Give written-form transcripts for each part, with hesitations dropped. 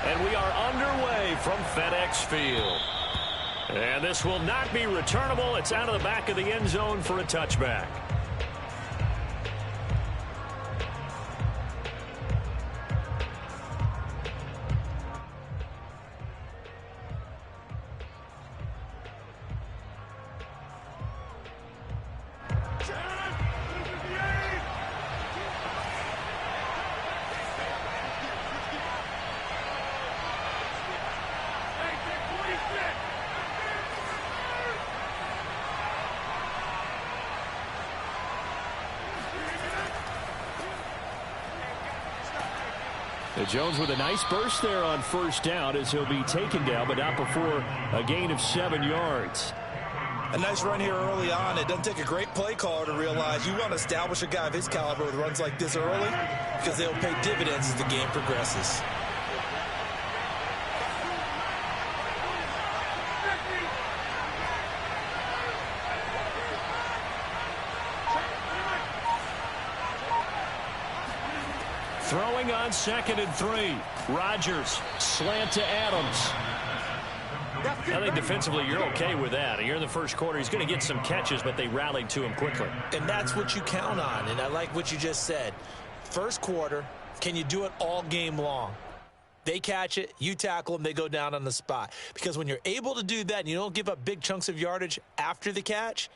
And we are underway from FedEx Field. And this will not be returnable. It's out of the back of the end zone for a touchback. Jones with a nice burst there on first down as he'll be taken down, but not before a gain of 7 yards. A nice run here early on. It doesn't take a great play caller to realize you want to establish a guy of his caliber with runs like this early because they'll pay dividends as the game progresses. Throwing on 2nd and 3. Rodgers, slant to Adams. I think defensively you're okay with that. Here in the first quarter, he's going to get some catches, but they rallied to him quickly. And that's what you count on, and I like what you just said. First quarter, can you do it all game long? They catch it, you tackle them, they go down on the spot. Because when you're able to do that and you don't give up big chunks of yardage after the catch,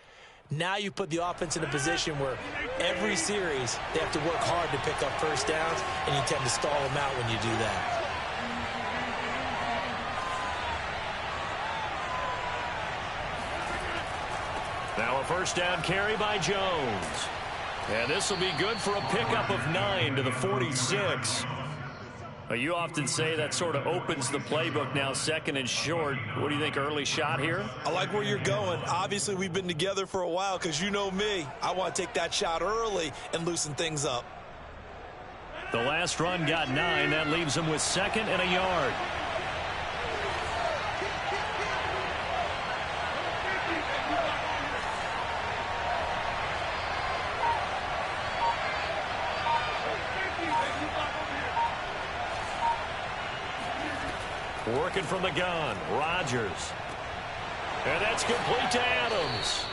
now you put the offense in a position where every series they have to work hard to pick up first downs, and you tend to stall them out when you do that. Now a first down carry by Jones. And this will be good for a pickup of 9 to the 46. You often say that sort of opens the playbook now, 2nd and short. What do you think, early shot here? I like where you're going. Obviously, we've been together for a while because you know me. I want to take that shot early and loosen things up. The last run got 9. That leaves him with 2nd and a yard. Working from the gun, Rodgers. And that's complete to Adams.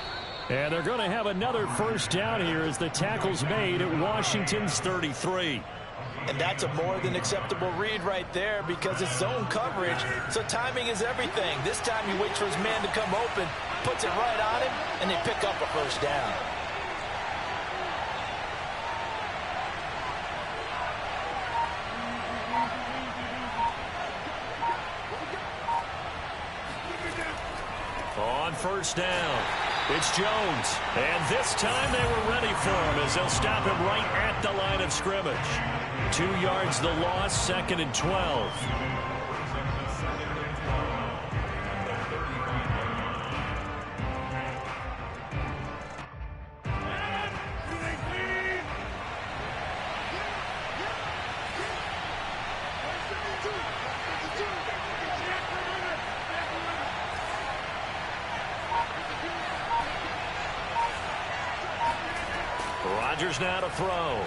And they're going to have another first down here as the tackle's made at Washington's 33. And that's a more than acceptable read right there because it's zone coverage, so timing is everything. This time he waits for his man to come open, puts it right on him, and they pick up a first down. On first down, it's Jones. And this time they were ready for him as they'll stop him right at the line of scrimmage. 2 yards the loss, 2nd and 12. Rodgers now to throw.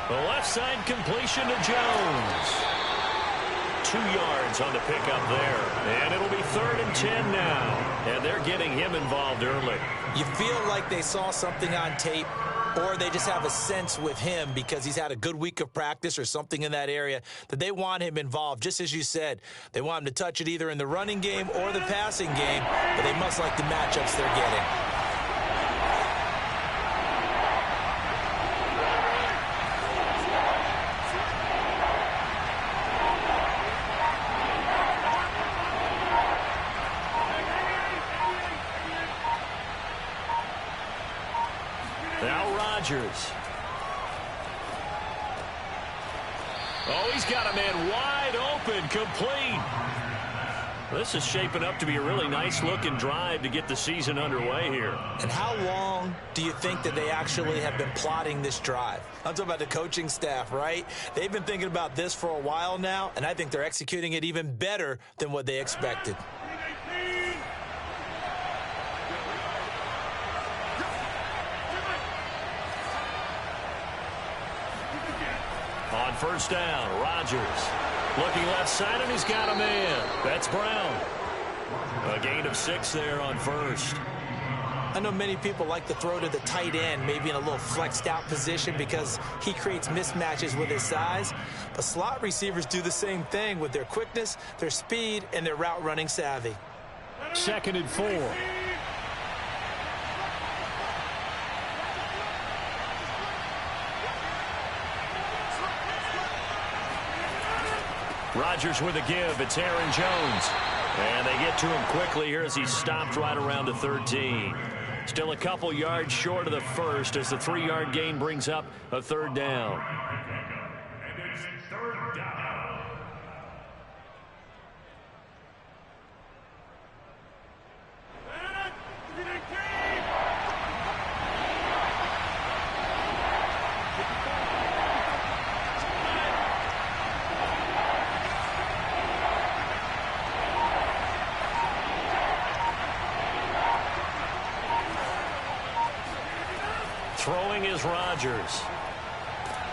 The left side completion to Jones. 2 yards on the pickup there. And it'll be 3rd and 10 now. And they're getting him involved early. You feel like they saw something on tape, or they just have a sense with him because he's had a good week of practice or something in that area that they want him involved. Just as you said, they want him to touch it either in the running game or the passing game, but they must like the matchups they're getting. Rodgers. Oh, he's got a man wide open, complete. This is shaping up to be a really nice-looking drive to get the season underway here. And how long do you think that they actually have been plotting this drive? I'm talking about the coaching staff, right? They've been thinking about this for a while now, and I think they're executing it even better than what they expected. On first down, Rodgers. Looking left side, and he's got a man. That's Brown. A gain of 6 there on first. I know many people like to throw to the tight end, maybe in a little flexed out position because he creates mismatches with his size. But slot receivers do the same thing with their quickness, their speed, and their route running savvy. 2nd and 4. Rodgers with a give. It's Aaron Jones. And they get to him quickly here as he's stopped right around the 13. Still a couple yards short of the first as the 3-yard gain brings up a 3rd down. And it's 3rd down. Throwing is Rodgers.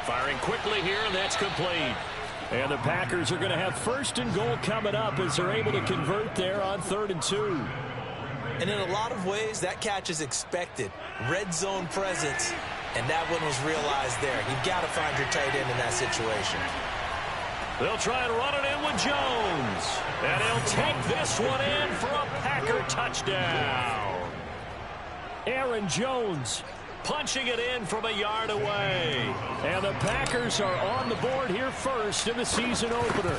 Firing quickly here, and that's complete. And the Packers are going to have 1st and goal coming up as they're able to convert there on 3rd and 2. And in a lot of ways, that catch is expected. Red zone presence, and that one was realized there. You've got to find your tight end in that situation. They'll try and run it in with Jones. And he'll take this one in for a Packer touchdown. Aaron Jones punching it in from a yard away. And the Packers are on the board here first in the season opener.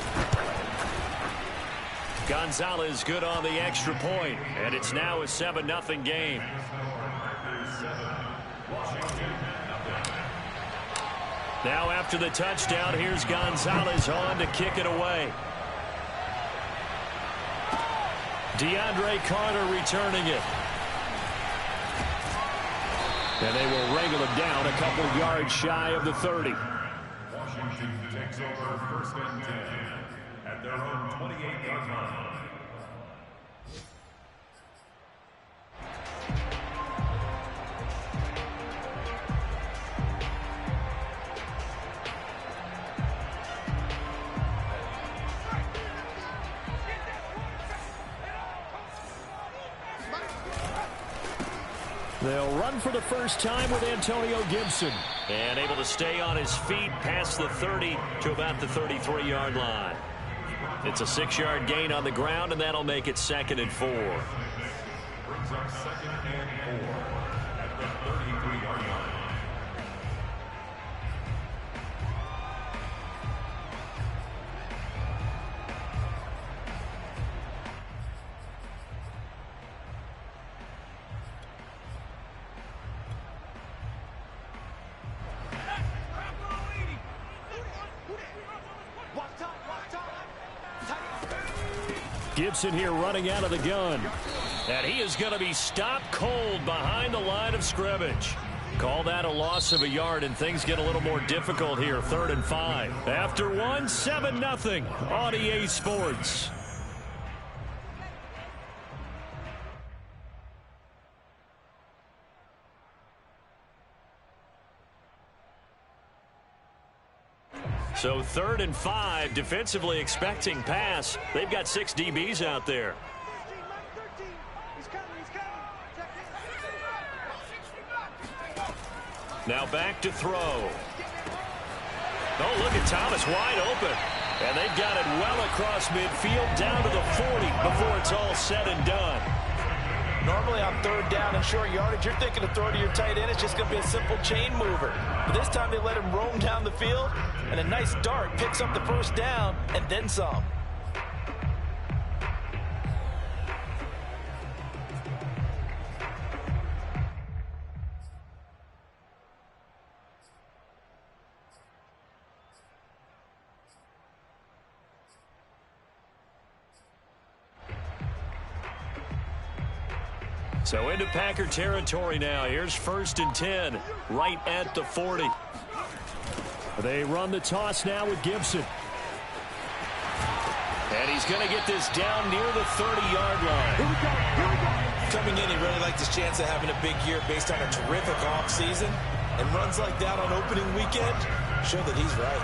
Gonzalez good on the extra point, and it's now a 7-0 game. Now after the touchdown, here's Gonzalez on to kick it away. DeAndre Carter returning it. And they will wrangle him down a couple yards shy of the 30. Washington takes over 1st and 10 at their own 28-yard line. They'll run for the first time with Antonio Gibson. And able to stay on his feet past the 30 to about the 33-yard line. It's a 6-yard gain on the ground, and that'll make it 2nd and 4. Brings up 2nd and 4 at the 33-yard line. Gibson here running out of the gun. And he is going to be stopped cold behind the line of scrimmage. Call that a loss of a yard, and things get a little more difficult here. 3rd and 5. After one, 7-0 on EA Sports. So 3rd and 5, defensively expecting pass. They've got 6 DBs out there. Now back to throw. Oh, look at Thomas wide open. And they've got it well across midfield down to the 40 before it's all said and done. Normally on 3rd down and short yardage, you're thinking to throw to your tight end. It's just going to be a simple chain mover. But this time they let him roam down the field, and a nice dart picks up the 1st down and then some. So into Packer territory now. Here's 1st and 10, right at the 40. They run the toss now with Gibson. And he's going to get this down near the 30-yard line. Here we go. Coming in, he really liked his chance of having a big year based on a terrific offseason. And runs like that on opening weekend show that he's right.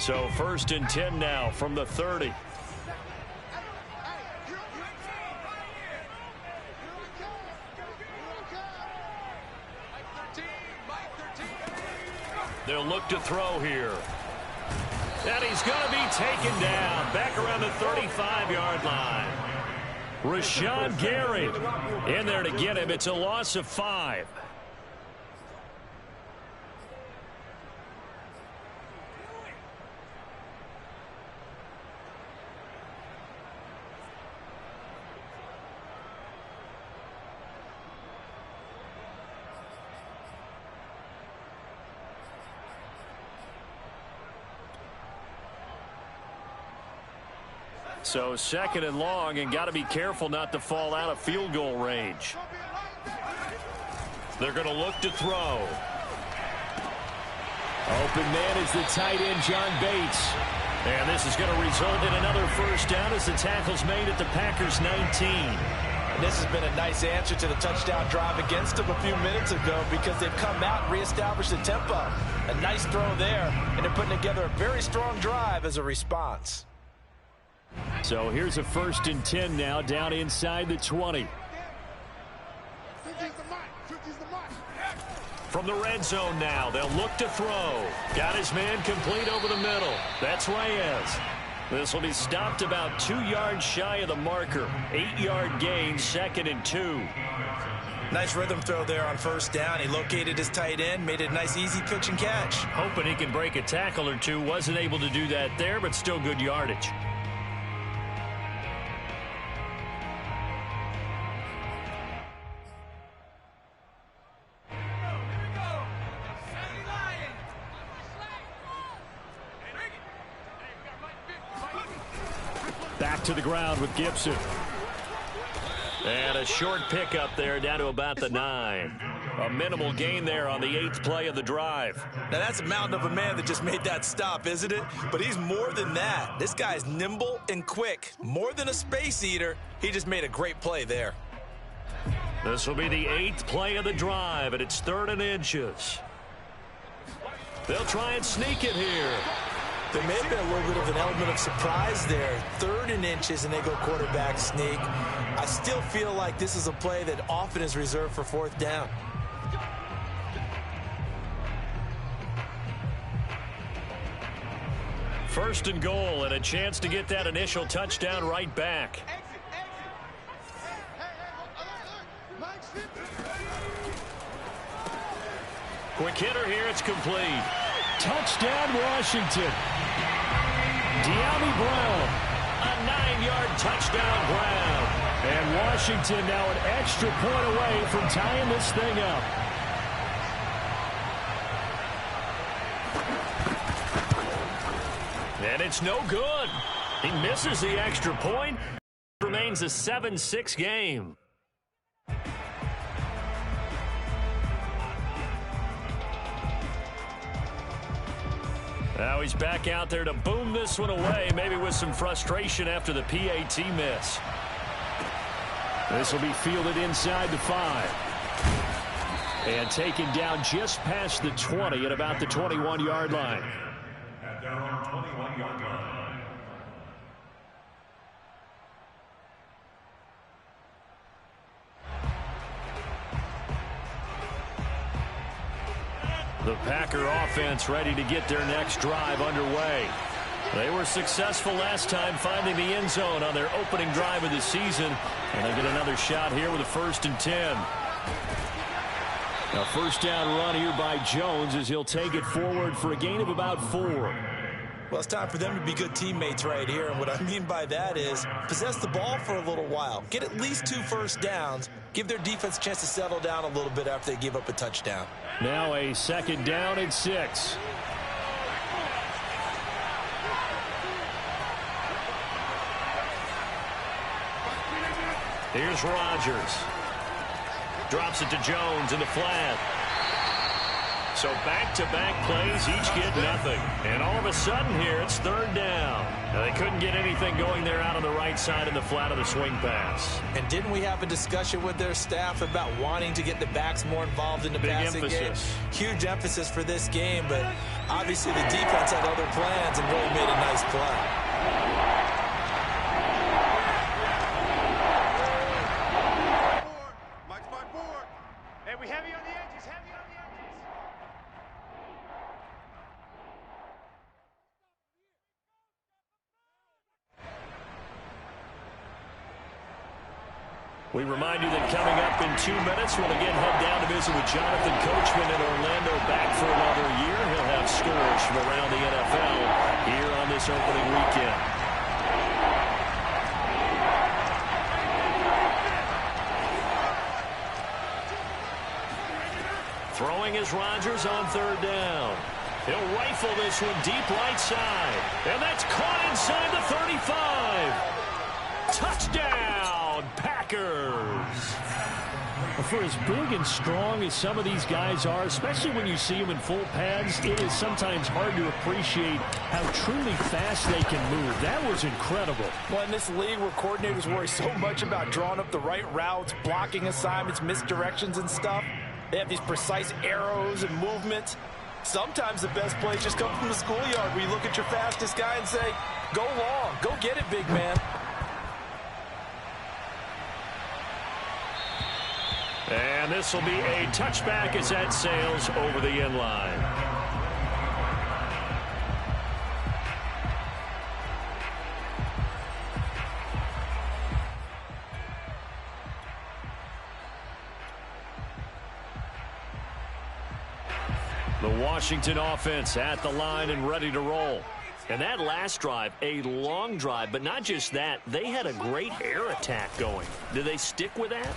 So 1st and 10 now from the 30. They'll look to throw here. And he's going to be taken down back around the 35-yard line. Rashawn Gary in there to get him. It's a loss of 5. So 2nd and long, and got to be careful not to fall out of field goal range. They're going to look to throw. Open man is the tight end, John Bates. And this is going to result in another 1st down as the tackle's made at the Packers' 19. And this has been a nice answer to the touchdown drive against them a few minutes ago because they've come out and reestablished the tempo. A nice throw there, and they're putting together a very strong drive as a response. So here's a 1st and 10 now down inside the 20. From the red zone now, they'll look to throw. Got his man complete over the middle. That's Reyes. This will be stopped about 2 yards shy of the marker. 8-yard gain, 2nd and 2. Nice rhythm throw there on 1st down. He located his tight end, made it a nice easy pitch and catch. Hoping he can break a tackle or two. Wasn't able to do that there, but still good yardage. Back to the ground with Gibson. And a short pickup there down to about the 9. A minimal gain there on the 8th play of the drive. Now that's a mountain of a man that just made that stop, isn't it? But he's more than that. This guy's nimble and quick. More than a space eater. He just made a great play there. This will be the 8th play of the drive, and it's 3rd and inches. They'll try and sneak it here. There may have been a little bit of an element of surprise there. 3rd and inches, and they go quarterback sneak. I still feel like this is a play that often is reserved for 4th down. First and goal, and a chance to get that initial touchdown right back. Quick hitter here, it's complete. Touchdown, Washington. De'Ami Brown. A 9-yard touchdown Brown. And Washington now an extra point away from tying this thing up. And it's no good. He misses the extra point. Remains a 7-6 game. Now he's back out there to boom this one away, maybe with some frustration after the PAT miss. This will be fielded inside the 5. And taken down just past the 20 at about the 21-yard line. At their own 21-yard line. The Packer offense ready to get their next drive underway. They were successful last time finding the end zone on their opening drive of the season. And they get another shot here with a 1st and 10. A 1st down run here by Jones as he'll take it forward for a gain of about 4. Well, it's time for them to be good teammates right here. And what I mean by that is possess the ball for a little while. Get at least 2 first downs. Give their defense a chance to settle down a little bit after they give up a touchdown. Now a 2nd down and 6. Here's Rodgers. Drops it to Jones in the flat. So back-to-back plays, each get nothing. And all of a sudden here, it's third down. Now, they couldn't get anything going there out on the right side in the flat of the swing pass. And didn't we have a discussion with their staff about wanting to get the backs more involved in the passing game? Huge emphasis for this game, but obviously the defense had other plans and really made a nice play. We remind you that coming up in 2 minutes, we'll again head down to visit with Jonathan Coachman in Orlando, back for another year. He'll have scores from around the NFL here on this opening weekend. Throwing is Rodgers on third down. He'll rifle this one deep right side. And that's caught inside the 35. Touchdown, Packers. For as big and strong as some of these guys are, especially when you see them in full pads, it is sometimes hard to appreciate how truly fast they can move. That was incredible. Well, in this league where coordinators worry so much about drawing up the right routes, blocking assignments, misdirections and stuff, they have these precise arrows and movements. Sometimes the best plays just come from the schoolyard where you look at your fastest guy and say, go long, go get it, big man. And this will be a touchback as that sails over the end line. The Washington offense at the line and ready to roll. And that last drive, a long drive, but not just that, they had a great air attack going. Do they stick with that?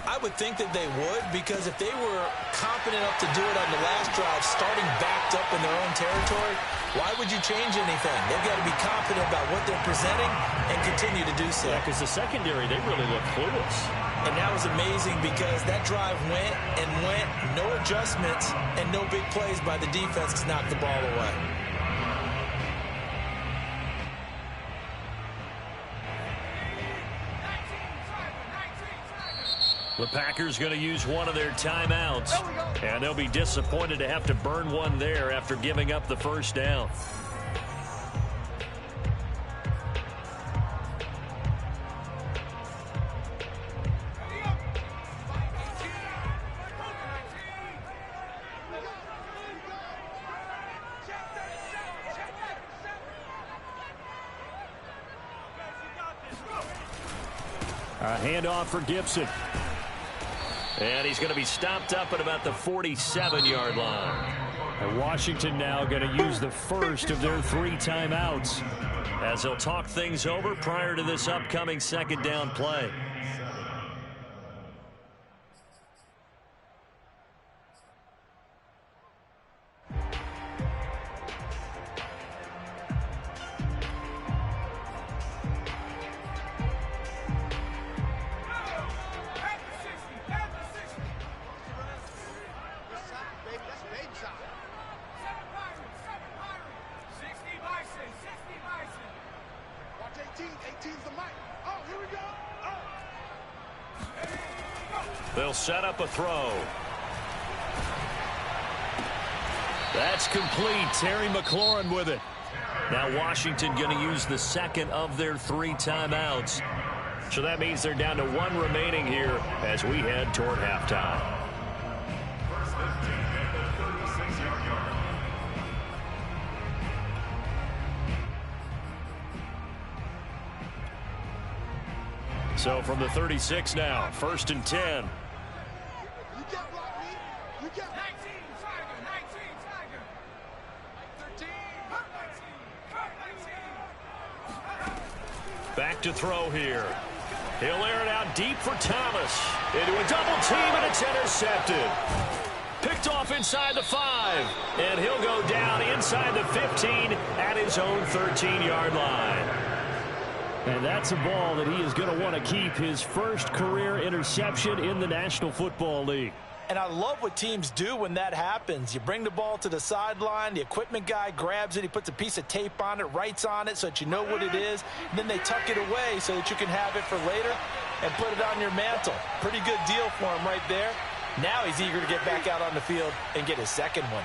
I would think that they would, because if they were confident enough to do it on the last drive, starting backed up in their own territory, why would you change anything? They've got to be confident about what they're presenting and continue to do so. Yeah, because the secondary, they really look clueless. And that was amazing because that drive went and went, no adjustments, and no big plays by the defense to knock the ball away. The Packers going to use one of their timeouts, and they'll be disappointed to have to burn one there after giving up the first down. A handoff for Gibson. And he's going to be stopped up at about the 47-yard line. And Washington now going to use the first of their 3 timeouts, as they'll talk things over prior to this upcoming second down play. They'll set up a throw. That's complete. Terry McLaurin with it. Now Washington going to use the second of their 3 timeouts. So that means they're down to 1 remaining here as we head toward halftime. So from the 36 now, 1st and 10. Back to throw here. He'll air it out deep for Thomas. Into a double team, and it's intercepted. Picked off inside the 5. And he'll go down inside the 15 at his own 13-yard line. And that's a ball that he is going to want to keep, his first career interception in the National Football League. And I love what teams do when that happens. You bring the ball to the sideline, the equipment guy grabs it, he puts a piece of tape on it, writes on it so that you know what it is, and then they tuck it away so that you can have it for later and put it on your mantle. Pretty good deal for him right there. Now he's eager to get back out on the field and get his second one.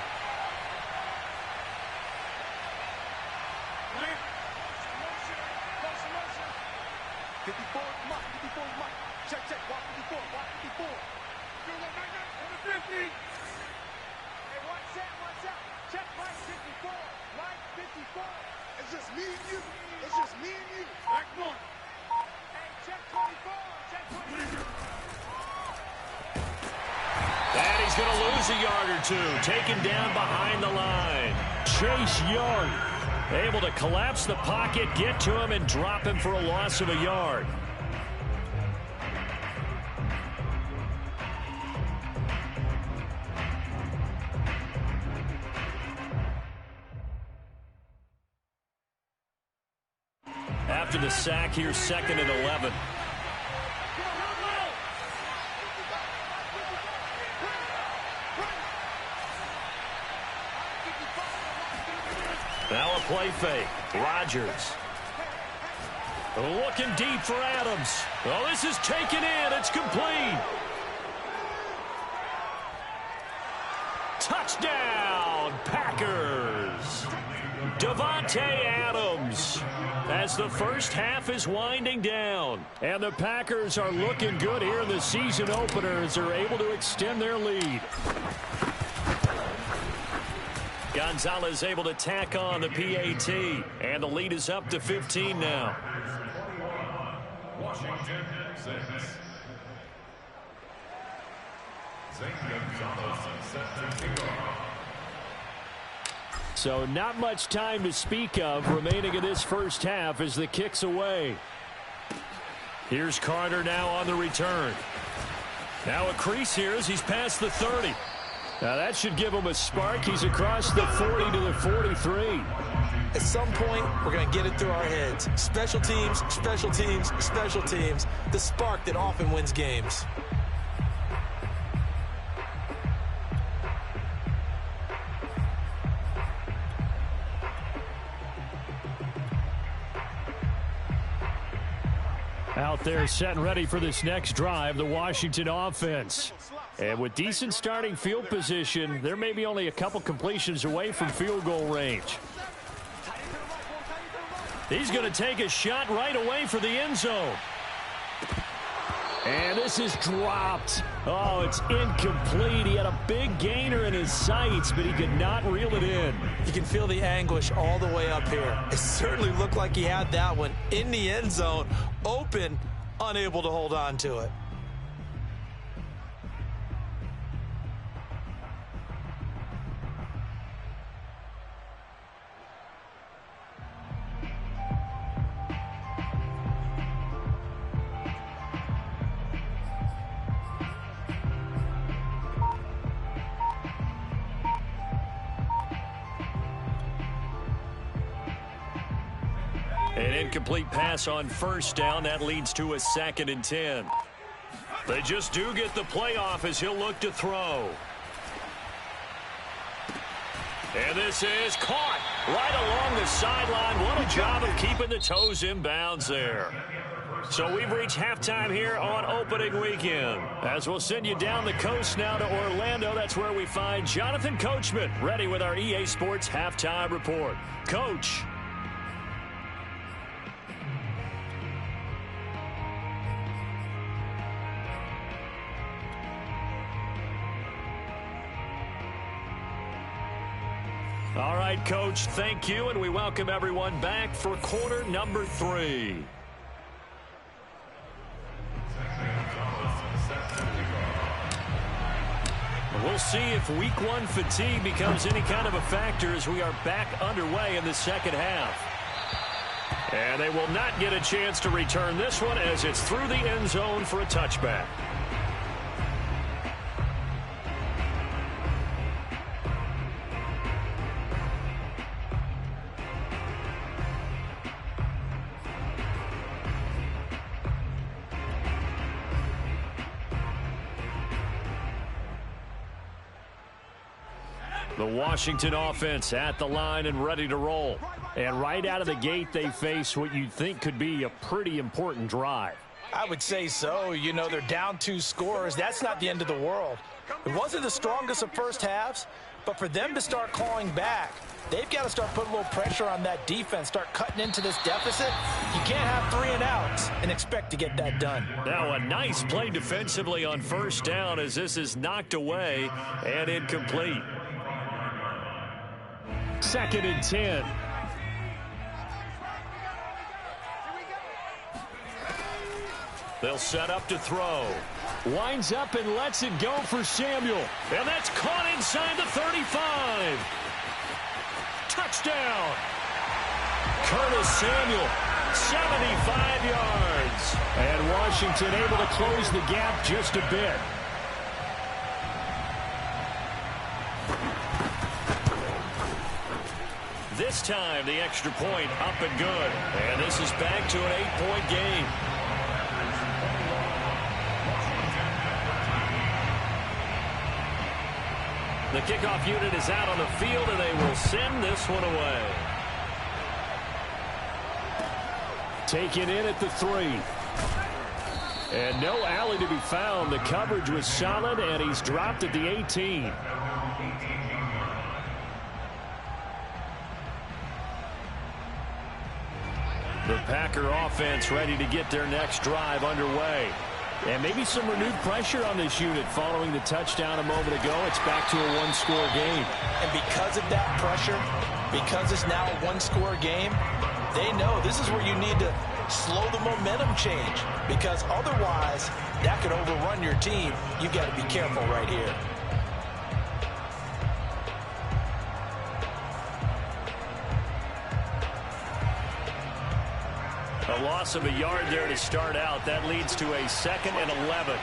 It's just me and you. It's just me and you. Back one. Hey, check 24. Check 24. And he's going to lose a yard or two. Taken down behind the line. Chase Young able to collapse the pocket, get to him, and drop him for a loss of a yard. After the sack, here's 2nd and 11. Now a play fake. Rodgers. Looking deep for Adams. Oh, this is taken in. It's complete. Touchdown, Packers. Davante Adams as the first half is winding down. And the Packers are looking good here in the season opener as they're able to extend their lead. Gonzalez able to tack on the PAT, and the lead is up to 15 now. Washington 6. Zane Gonzalez set to kick off. So not much time to speak of remaining in this first half as the kick's away. Here's Carter now on the return. Now a crease here as he's past the 30. Now that should give him a spark. He's across the 40 to the 43. At some point, we're going to get it through our heads. Special teams, special teams, special teams. The spark that often wins games. Out there set and ready for this next drive, the Washington offense. And with decent starting field position, there may be only a couple completions away from field goal range. He's going to take a shot right away for the end zone. And this is dropped. Oh, it's incomplete. He had a big gainer in his sights, but he could not reel it in. You can feel the anguish all the way up here. It certainly looked like he had that one in the end zone, open, unable to hold on to it. An incomplete pass on first down. That leads to a 2nd and 10. They just do get the playoff as he'll look to throw. And this is caught right along the sideline. What a job of keeping the toes in bounds there. So we've reached halftime here on opening weekend. As we'll send you down the coast now to Orlando. That's where we find Jonathan Coachman ready with our EA Sports halftime report. Coach. All right, Coach, thank you, and we welcome everyone back for quarter number 3. We'll see if week 1 fatigue becomes any kind of a factor as we are back underway in the second half. And they will not get a chance to return this one as it's through the end zone for a touchback. The Washington offense at the line and ready to roll. And right out of the gate, they face what you'd think could be a pretty important drive. I would say so. You know, they're down 2 scores. That's not the end of the world. It wasn't the strongest of first halves, but for them to start clawing back, they've got to start putting a little pressure on that defense, start cutting into this deficit. You can't have 3 and outs and expect to get that done. Now a nice play defensively on first down as this is knocked away and incomplete. 2nd and 10. They'll set up to throw. Winds up and lets it go for Samuel. And that's caught inside the 35. Touchdown. Curtis Samuel, 75 yards. And Washington able to close the gap just a bit. This time, the extra point up and good. And this is back to an 8-point game. The kickoff unit is out on the field, and they will send this one away. Taken in at the 3. And no alley to be found. The coverage was solid, and he's dropped at the 18. The Packer offense ready to get their next drive underway. And maybe some renewed pressure on this unit following the touchdown a moment ago. It's back to a 1-score game. And because of that pressure, because it's now a 1-score game, they know this is where you need to slow the momentum change, because otherwise that could overrun your team. You've got to be careful right here. A loss of a yard there to start out. That leads to a 2nd and 11.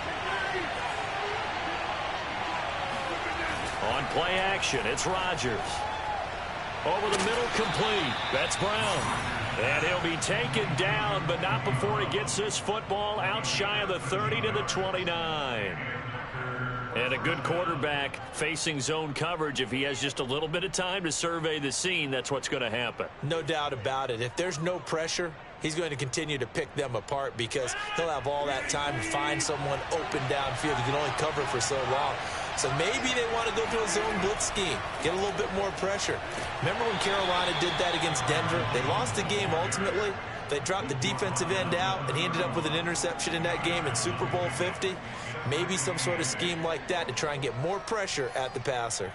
On play action, it's Rodgers. Over the middle, complete. That's Brown. And he'll be taken down, but not before he gets this football out shy of the 30 to the 29. And a good quarterback facing zone coverage. If he has just a little bit of time to survey the scene, that's what's going to happen. No doubt about it. If there's no pressure, he's going to continue to pick them apart because he'll have all that time to find someone open downfield. He can only cover for so long. So maybe they want to go to a zone blitz scheme, get a little bit more pressure. Remember when Carolina did that against Denver? They lost the game ultimately. They dropped the defensive end out, and he ended up with an interception in that game in Super Bowl 50. Maybe some sort of scheme like that to try and get more pressure at the passer.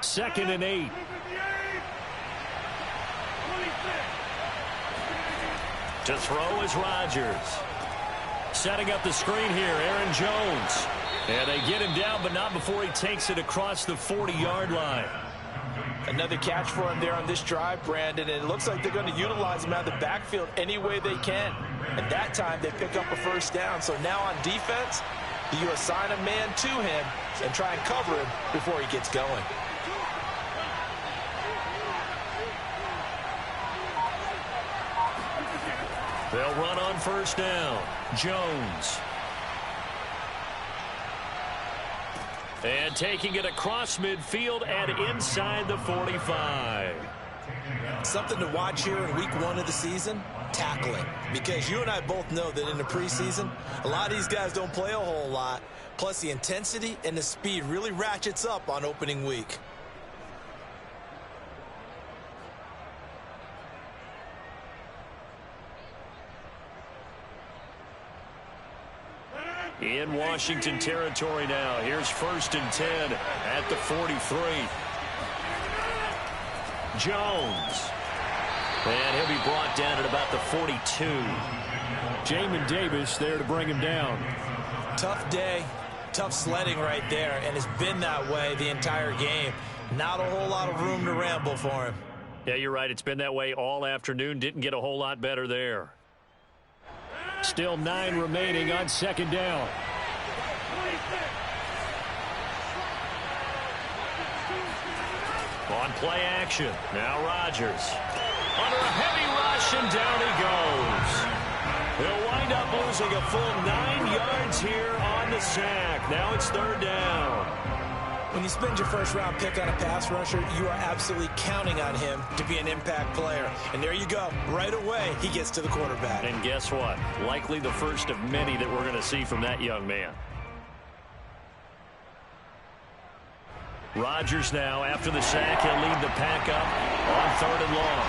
Second and 8. To throw is Rodgers. Setting up the screen here, Aaron Jones. And they get him down, but not before he takes it across the 40-yard line. Another catch for him there on this drive, Brandon, and it looks like they're going to utilize him out of the backfield any way they can. At that time, they pick up a first down. So now on defense, you assign a man to him and try and cover him before he gets going. They'll run on first down. Jones. And taking it across midfield and inside the 45. Something to watch here in week 1 of the season, tackling. Because you and I both know that in the preseason, a lot of these guys don't play a whole lot. Plus the intensity and the speed really ratchets up on opening week. In Washington territory now. Here's 1st and 10 at the 43. Jones. And he'll be brought down at about the 42. Jamin Davis there to bring him down. Tough day, tough sledding right there, and it's been that way the entire game. Not a whole lot of room to ramble for him. Yeah, you're right. It's been that way all afternoon. Didn't get a whole lot better there. Still 9 remaining on 2nd down. On play action. Now Rodgers. Under a heavy rush, and down he goes. He'll wind up losing a full 9 yards here on the sack. Now it's third down. When you spend your first-round pick on a pass rusher, you are absolutely counting on him to be an impact player. And there you go. Right away, he gets to the quarterback. And guess what? Likely the first of many that we're going to see from that young man. Rodgers now, after the sack, he'll lead the pack up on third and long.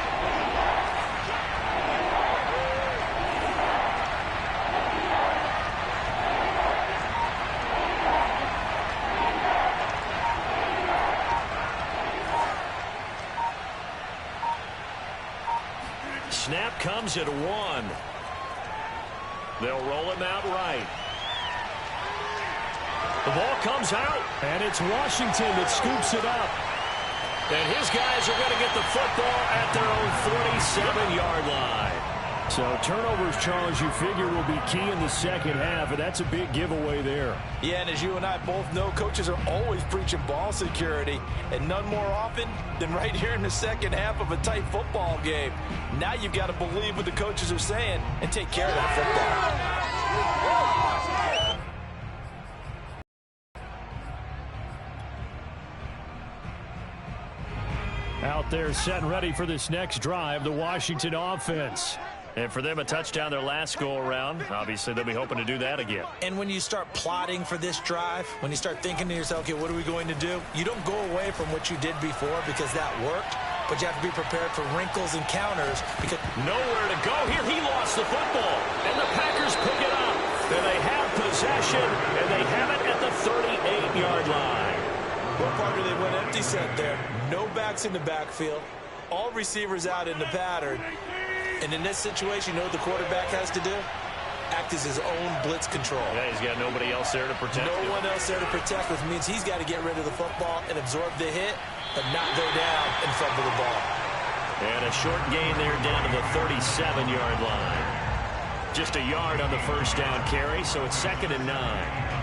Snap comes at 1. They'll roll him out right. The ball comes out, and it's Washington that scoops it up. And his guys are going to get the football at their own 47-yard line. So turnovers, Charles, you figure will be key in the second half, and that's a big giveaway there. Yeah, and as you and I both know, coaches are always preaching ball security, and none more often than right here in the second half of a tight football game. Now you've got to believe what the coaches are saying and take care of that football. Out there set and ready for this next drive, the Washington offense. And for them, a touchdown their last go-around. Obviously, they'll be hoping to do that again. And when you start plotting for this drive, when you start thinking to yourself, okay, what are we going to do? You don't go away from what you did before because that worked, but you have to be prepared for wrinkles and counters because nowhere to go here. He lost the football, and the Packers pick it up. And they have possession, and they have it at the 38-yard line. Well, partner, they went empty set there. No backs in the backfield. All receivers out in the pattern. And in this situation, you know what the quarterback has to do? Act as his own blitz control. Yeah, he's got nobody else there to protect him. No one else there to protect, which means he's got to get rid of the football and absorb the hit, but not go down and fumble the ball. And a short gain there down to the 37-yard line. Just a yard on the first down carry, so it's 2nd and 9.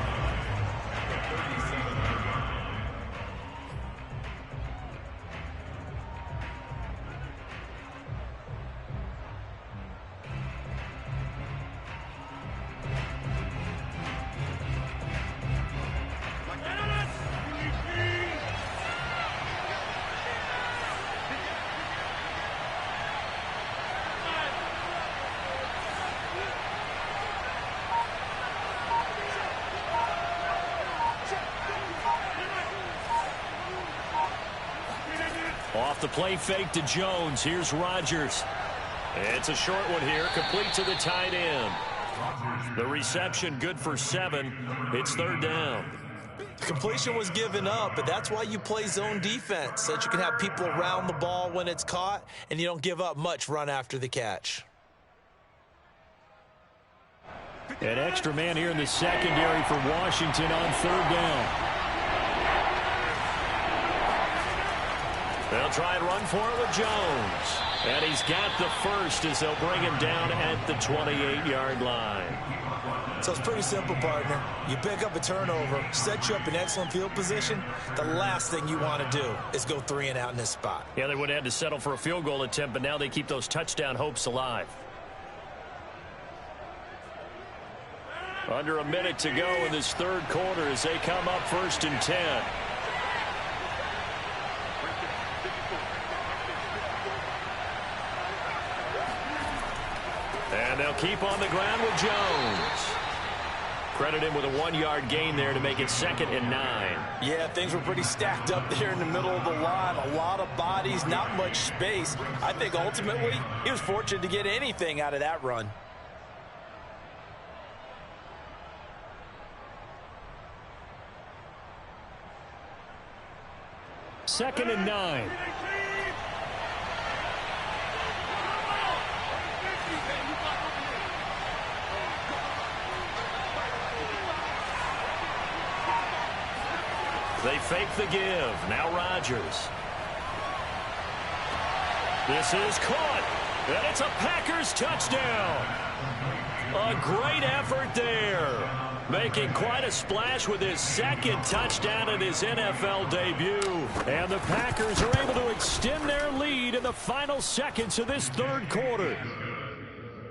Off the play fake to Jones. Here's Rodgers. It's a short one here, complete to the tight end. The reception good for 7. It's third down. Completion was given up, but that's why you play zone defense, so that you can have people around the ball when it's caught, and you don't give up much run after the catch. An extra man here in the secondary for Washington on third down. They'll try and run for it with Jones. And he's got the first as they'll bring him down at the 28-yard line. So it's pretty simple, partner. You pick up a turnover, set you up in excellent field position. The last thing you want to do is go 3 and out in this spot. Yeah, they would have had to settle for a field goal attempt, but now they keep those touchdown hopes alive. Under a minute to go in this third quarter as they come up 1st and 10. And they'll keep on the ground with Jones. Credit him with a 1-yard gain there to make it 2nd and 9. Yeah, things were pretty stacked up there in the middle of the line. A lot of bodies, not much space. I think ultimately he was fortunate to get anything out of that run. Second and 9. They fake the give. Now Rodgers. This is caught. And it's a Packers touchdown. A great effort there. Making quite a splash with his second touchdown in his NFL debut. And the Packers are able to extend their lead in the final seconds of this third quarter.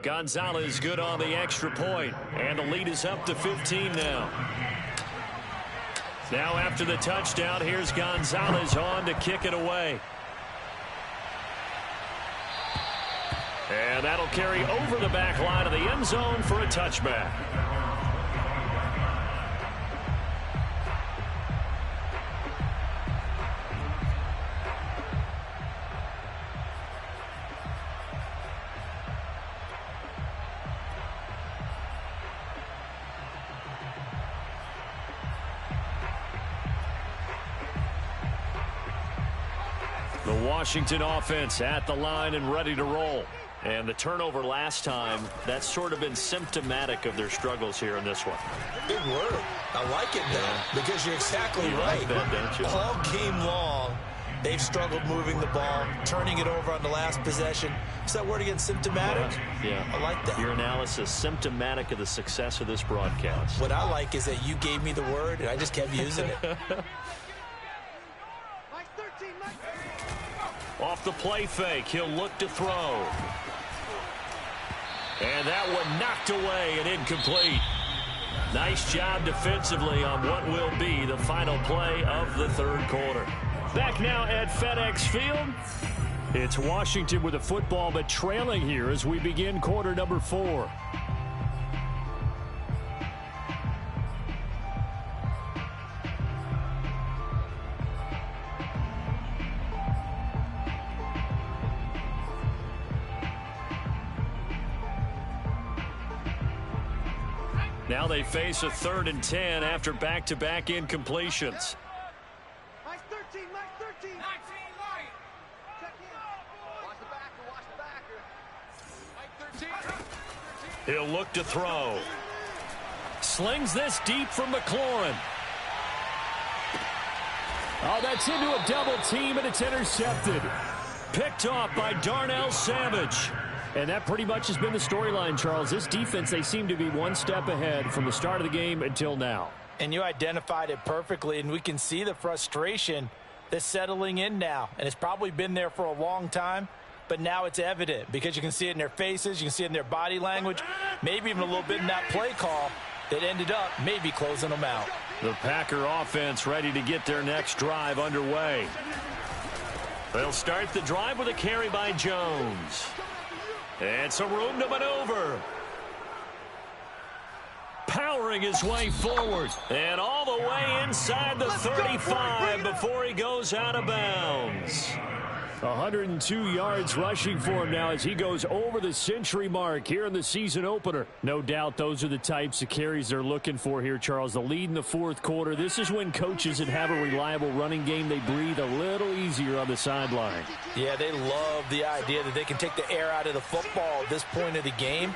Gonzalez good on the extra point, and the lead is up to 15 now. Now after the touchdown, here's Gonzalez on to kick it away. And that'll carry over the back line of the end zone for a touchback. The Washington offense at the line and ready to roll. And the turnover last time, that's sort of been symptomatic of their struggles here in this one. Big word. I like it, though, because you're exactly right. Like that, don't you? All game long, they've struggled moving the ball, turning it over on the last possession. Is that word again, symptomatic? Yeah. I like that. Your analysis, symptomatic of the success of this broadcast. What I like is that you gave me the word, and I just kept using it. Off the play fake, he'll look to throw. And that one knocked away and incomplete. Nice job defensively on what will be the final play of the third quarter. Back now at FedEx Field. It's Washington with the football, but trailing here as we begin quarter number 4. Now they face a 3rd and 10 after back-to-back incompletions. Mike 13, Mike 13. 19, Mike. Check in. Watch the backer, Mike 13. He'll look to throw. Slings this deep from McLaurin. Oh, that's into a double team, and it's intercepted. Picked off by Darnell Savage. And that pretty much has been the storyline, Charles. This defense, they seem to be one step ahead from the start of the game until now. And you identified it perfectly, and we can see the frustration that's settling in now. And it's probably been there for a long time, but now it's evident because you can see it in their faces, you can see it in their body language, maybe even a little bit in that play call that ended up maybe closing them out. The Packer offense ready to get their next drive underway. They'll start the drive with a carry by Jones. And some room to maneuver. Powering his way forward. And all the way inside the 35 before he goes out of bounds. 102 yards rushing for him now as he goes over the century mark here in the season opener. No doubt those are the types of carries they're looking for here, Charles. The lead in the fourth quarter. This is when coaches that have a reliable running game, they breathe a little easier on the sideline. Yeah, they love the idea that they can take the air out of the football at this point of the game.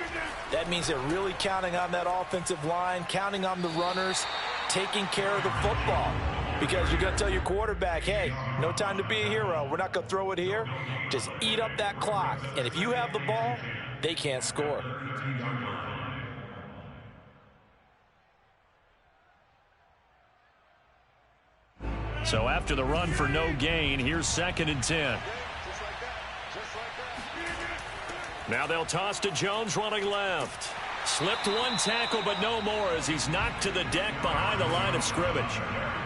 That means they're really counting on that offensive line, counting on the runners, taking care of the football. Because you're going to tell your quarterback, hey, no time to be a hero. We're not going to throw it here. Just eat up that clock. And if you have the ball, they can't score. So after the run for no gain, here's 2nd and 10. Now they'll toss to Jones running left. Slipped one tackle, but no more as he's knocked to the deck behind the line of scrimmage.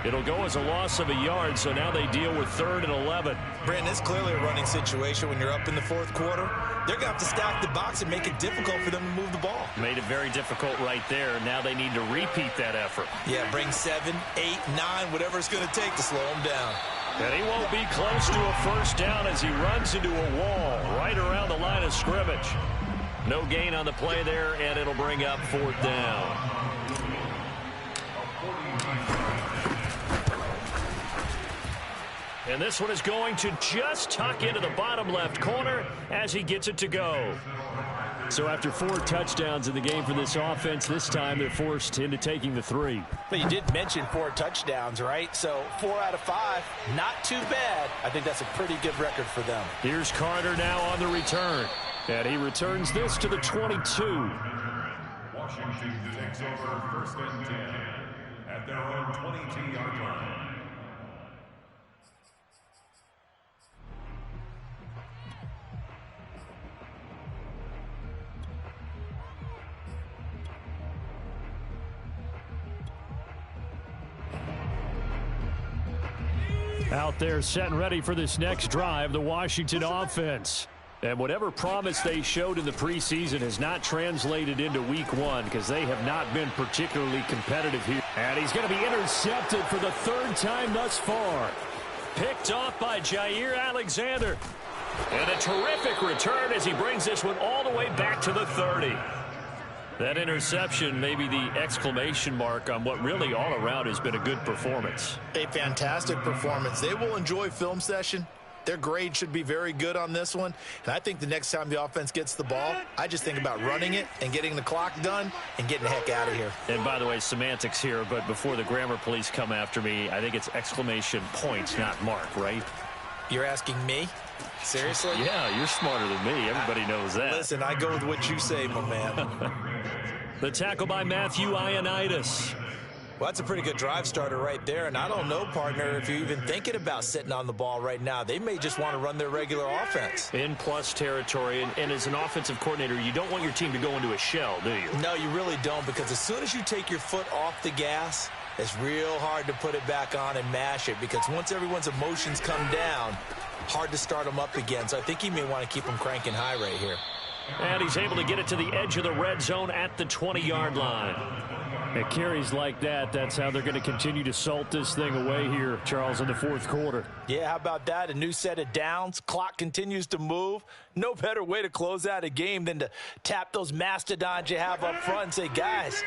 It'll go as a loss of a yard, so now they deal with 3rd and 11. Brandon, it's clearly a running situation when you're up in the fourth quarter. They're going to have to stack the box and make it difficult for them to move the ball. Made it very difficult right there. Now they need to repeat that effort. Yeah, bring 7, 8, 9, whatever it's going to take to slow them down. And he won't be close to a first down as he runs into a wall right around the line of scrimmage. No gain on the play there, and it'll bring up 4th down. And this one is going to just tuck into the bottom left corner as he gets it to go. So after 4 touchdowns in the game for this offense, this time they're forced into taking the 3. But you did mention 4 touchdowns, right? So 4 out of 5, not too bad. I think that's a pretty good record for them. Here's Carter now on the return. And he returns this to the 22. Washington takes over first and 10 at their own 22-yard line. Out there set and ready for this next drive, the Washington offense. And whatever promise they showed in the preseason has not translated into week one because they have not been particularly competitive here. And he's going to be intercepted for the third time thus far. Picked off by Jair Alexander. And a terrific return as he brings this one all the way back to the 30. That interception may be the exclamation mark on what really all around has been a good performance. A fantastic performance. They will enjoy film session. Their grade should be very good on this one. And I think the next time the offense gets the ball, I just think about running it and getting the clock done and getting the heck out of here. And by the way, semantics here, but before the grammar police come after me, I think it's exclamation points, not mark, right? You're asking me? Seriously? Yeah, you're smarter than me. Everybody knows that. Listen, I go with what you say, my man. The tackle by Matthew Ioannidis. Well, that's a pretty good drive starter right there. And I don't know, partner, if you're even thinking about sitting on the ball right now. They may just want to run their regular offense. In plus territory. And as an offensive coordinator, you don't want your team to go into a shell, do you? No, you really don't, because as soon as you take your foot off the gas, it's real hard to put it back on and mash it, because once everyone's emotions come down, hard to start them up again. So I think he may want to keep them cranking high right here. And he's able to get it to the edge of the red zone at the 20-yard line. At carries like that, that's how they're going to continue to salt this thing away here, Charles, in the fourth quarter. Yeah, how about that? A new set of downs. Clock continues to move. No better way to close out a game than to tap those mastodons you have up front and say, guys,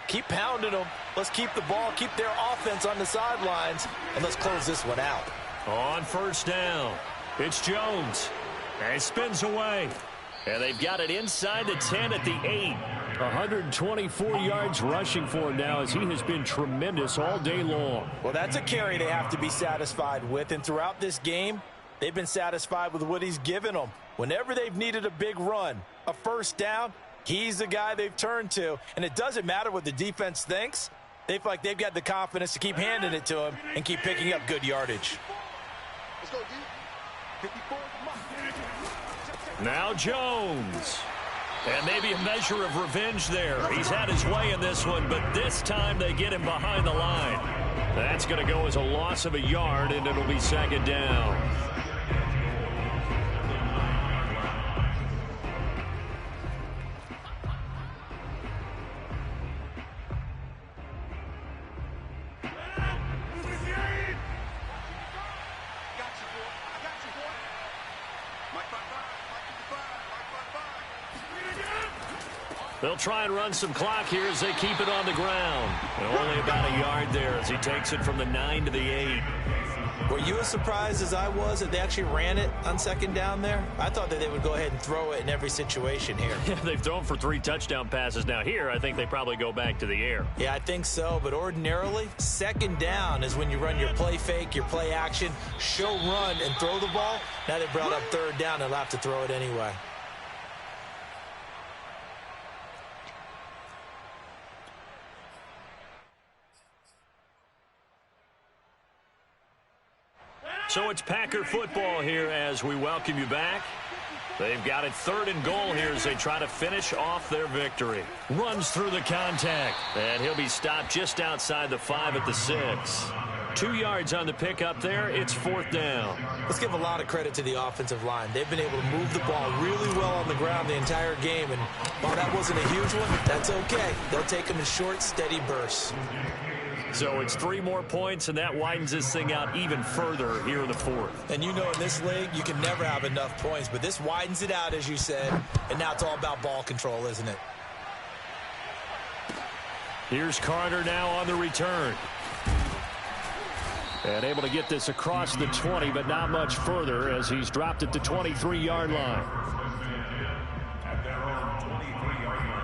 keep pounding them. Let's keep the ball, keep their offense on the sidelines, and let's close this one out. On first down, it's Jones. And he spins away. And they've got it inside the 10 at the 8. 124 yards rushing for him now, as he has been tremendous all day long. Well, that's a carry they have to be satisfied with. And throughout this game, they've been satisfied with what he's given them. Whenever they've needed a big run, a first down, he's the guy they've turned to. And it doesn't matter what the defense thinks. They feel like they've got the confidence to keep handing it to him and keep picking up good yardage. Let's go, D. 54. Now Jones. And maybe a measure of revenge there. He's had his way in this one, but this time they get him behind the line. That's going to go as a loss of a yard, and it'll be second down. They'll try and run some clock here as they keep it on the ground. And only about a yard there as he takes it from the 9 to the 8. Were you as surprised as I was that they actually ran it on second down there? I thought that they would go ahead and throw it in every situation here. Yeah, they've thrown for 3 touchdown passes. Now here, I think they probably go back to the air. Yeah, I think so. But ordinarily, second down is when you run your play fake, your play action, show run, and throw the ball. Now they brought up third down. They'll have to throw it anyway. So it's Packer football here as we welcome you back. They've got it 3rd and goal here as they try to finish off their victory. Runs through the contact, and he'll be stopped just outside the 5 at the 6. 2 yards on the pickup there. It's 4th down. Let's give a lot of credit to the offensive line. They've been able to move the ball really well on the ground the entire game, and while that wasn't a huge one, that's okay. They'll take them in short, steady bursts. So it's 3 more points, and that widens this thing out even further here in the 4th. And you know in this league, you can never have enough points, but this widens it out, as you said, and now it's all about ball control, isn't it? Here's Carter now on the return. And able to get this across the 20, but not much further as he's dropped at the 23-yard line. At their own 23-yard line.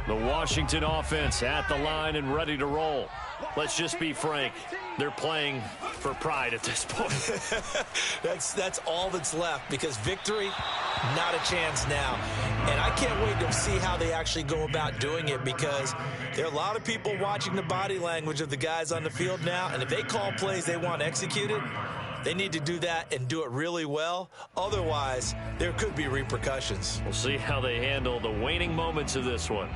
The Washington offense at the line and ready to roll. Let's just be frank. They're playing for pride at this point. That's all that's left, because victory, not a chance now. And I can't wait to see how they actually go about doing it, because there are a lot of people watching the body language of the guys on the field now, and if they call plays they want executed, they need to do that and do it really well. Otherwise, there could be repercussions. We'll see how they handle the waning moments of this one.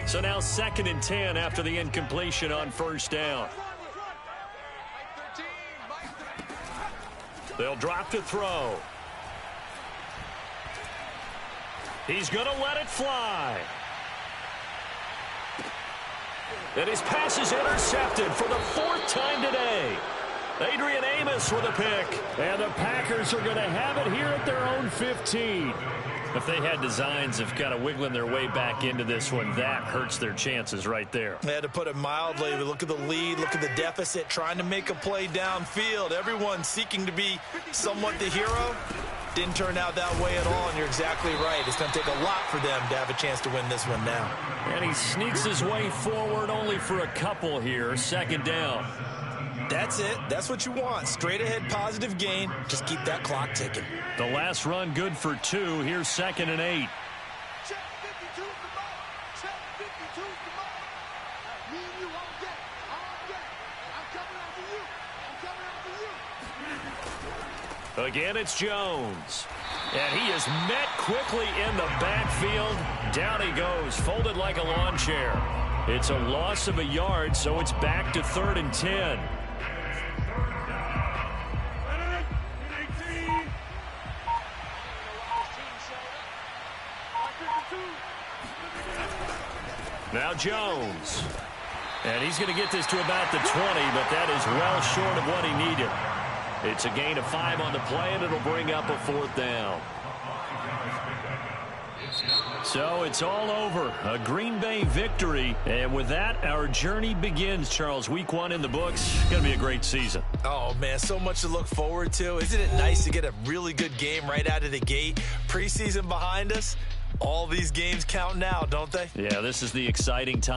So now 2nd and 10 after the incompletion on first down. They'll drop to throw. He's going to let it fly. And his pass is intercepted for the 4th time today. Adrian Amos with a pick. And the Packers are going to have it here at their own 15. If they had designs of kind of wiggling their way back into this one, that hurts their chances right there. They had to put it mildly. Look at the lead, look at the deficit, trying to make a play downfield. Everyone seeking to be somewhat the hero. Didn't turn out that way at all, and you're exactly right. It's going to take a lot for them to have a chance to win this one now. And he sneaks his way forward only for a couple here. 2nd down. That's it. That's what you want. Straight ahead, positive gain. Just keep that clock ticking. The last run good for 2. Here's 2nd and 8. Check 52 's the ball. Check 52 's the ball. Me and you on deck. On deck. I'm coming after you. I'm coming after you. Again, it's Jones. And he is met quickly in the backfield. Down he goes, folded like a lawn chair. It's a loss of a yard, so it's back to 3rd and 10. Now Jones. And he's going to get this to about the 20, but that is well short of what he needed. It's a gain of 5 on the play, and it'll bring up a 4th down. So it's all over. A Green Bay victory. And with that, our journey begins, Charles. Week 1 in the books. Going to be a great season. Oh, man, so much to look forward to. Isn't it nice to get a really good game right out of the gate? Preseason behind us. All these games count now, don't they? Yeah, this is the exciting time.